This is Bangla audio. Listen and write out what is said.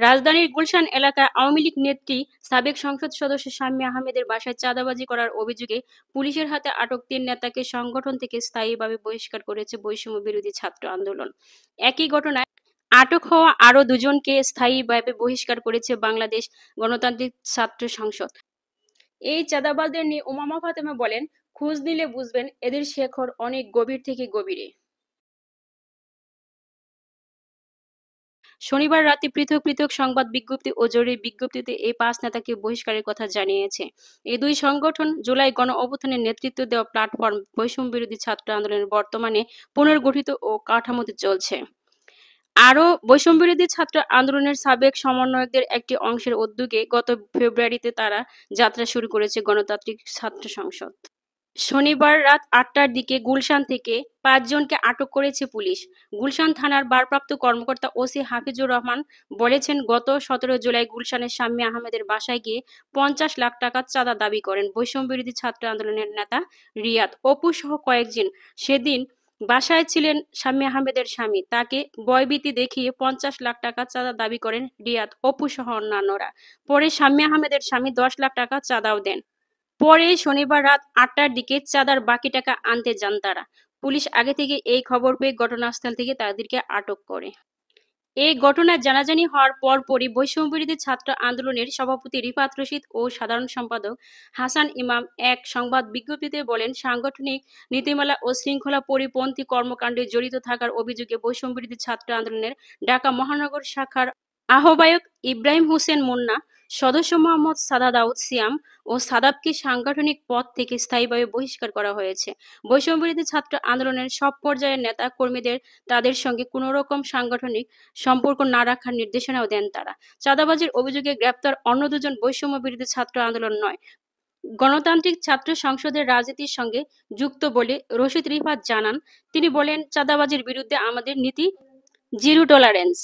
রাজধানীর গুলশান এলাকায় আওয়ামী লীগ নেত্রী সাবেক সংসদ সদস্য শাম্মী আহমেদের বাসায় চাঁদাবাজি করার অভিযোগে পুলিশের হাতে আটক ৩ নেতাকে সংগঠন থেকে স্থায়ীভাবে বহিষ্কার করেছে বৈষম্য বিরোধী ছাত্র আন্দোলন। একই ঘটনায় আটক হওয়া আরও দুজনকে স্থায়ীভাবে বহিষ্কার করেছে বাংলাদেশ গণতান্ত্রিক ছাত্র সংসদ। এই চাঁদাবাজদের নিয়ে উমামা ফাতেমা বলেন, খোঁজ নিলে বুঝবেন এদের শেকড় অনেক গভীর থেকে গভীরে। শনিবার রাতে পৃথক পৃথক সংবাদ বিজ্ঞপ্তি ও জরুরি বিজ্ঞপ্তিতে এই ৫ নেতাকে বহিষ্কারের কথা জানিয়েছে। এই দুই সংগঠন জুলাই গণ-অভ্যুত্থানের নেতৃত্ব দেওয়া প্ল্যাটফর্ম বৈষম্য বিরোধী ছাত্র আন্দোলনের বর্তমানে পুনর্গঠিত ও কাঠামোতে চলছে। আরও বৈষম্য বিরোধী ছাত্র আন্দোলনের সাবেক সমন্বয়কদের একটি অংশের উদ্যোগে গত ফেব্রুয়ারিতে তারা যাত্রা শুরু করেছে গণতান্ত্রিক ছাত্র সংসদ। শনিবার রাত ৮টার দিকে গুলশান থেকে ৫ জনকে আটক করেছে পুলিশ। গুলশান থানার ভারপ্রাপ্ত কর্মকর্তা ওসি হাফিজুর রহমান বলেছেন, গত ১৭ জুলাই গুলশানের শাম্মী আহমেদের বাসায় গিয়ে ৫০ লাখ টাকা চাঁদা দাবি করেন বৈষম্য বিরোধী ছাত্র আন্দোলনের নেতা রিয়াদ, অপু সহ কয়েকজন। সেদিন বাসায় ছিলেন শাম্মী আহমেদের স্বামী। তাকে ভয়ভীতি দেখিয়ে ৫০ লাখ টাকা চাঁদা দাবি করেন রিয়াদ, অপু সহ অন্যান্যরা। পরে শাম্মী আহমেদের স্বামী ১০ লাখ টাকা চাঁদাও দেন। পরে শনিবার রাত ৮টার দিকে চাঁদার বাকি টাকা আনতে যান তারা। পুলিশ আগে থেকে এই খবর পেয়ে ঘটনাস্থল থেকে তাদেরকে আটক করে। এই ঘটনায় জানাজানি হওয়ার পরপরই বৈষম্য বিরোধী ছাত্র আন্দোলনের সভাপতি রিফাত রশিদ ও সাধারণ সম্পাদক হাসান ইমাম এক সংবাদ বিজ্ঞপ্তিতে বলেন, সাংগঠনিক নীতিমালা ও শৃঙ্খলা পরিপন্থী কর্মকাণ্ডে জড়িত থাকার অভিযোগে বৈষম্য বিরোধী ছাত্র আন্দোলনের ঢাকা মহানগর শাখার আহ্বায়ক ইব্রাহিম হোসেন মুন্না, সদস্য মোহাম্মদ সাদা দাউদ সিয়াম ও সাদাবকে সাংগঠনিক পদ থেকে স্থায়ীভাবে বহিষ্কার করা হয়েছে। বৈষম্য বিরোধী ছাত্র আন্দোলনের সব পর্যায়ের নেতা কর্মীদের তাদের সঙ্গে কোনো রকম সাংগঠনিক সম্পর্ক না রাখার নির্দেশনাও দেন তারা। চাঁদাবাজির অভিযোগে গ্রেপ্তার অন্য দুজন বৈষম্য বিরোধী ছাত্র আন্দোলন নয়, গণতান্ত্রিক ছাত্র সংসদের রাজনীতির সঙ্গে যুক্ত বলে রশিদ রিফাত জানান। তিনি বলেন, চাঁদাবাজির বিরুদ্ধে আমাদের নীতি জিরো টলারেন্স।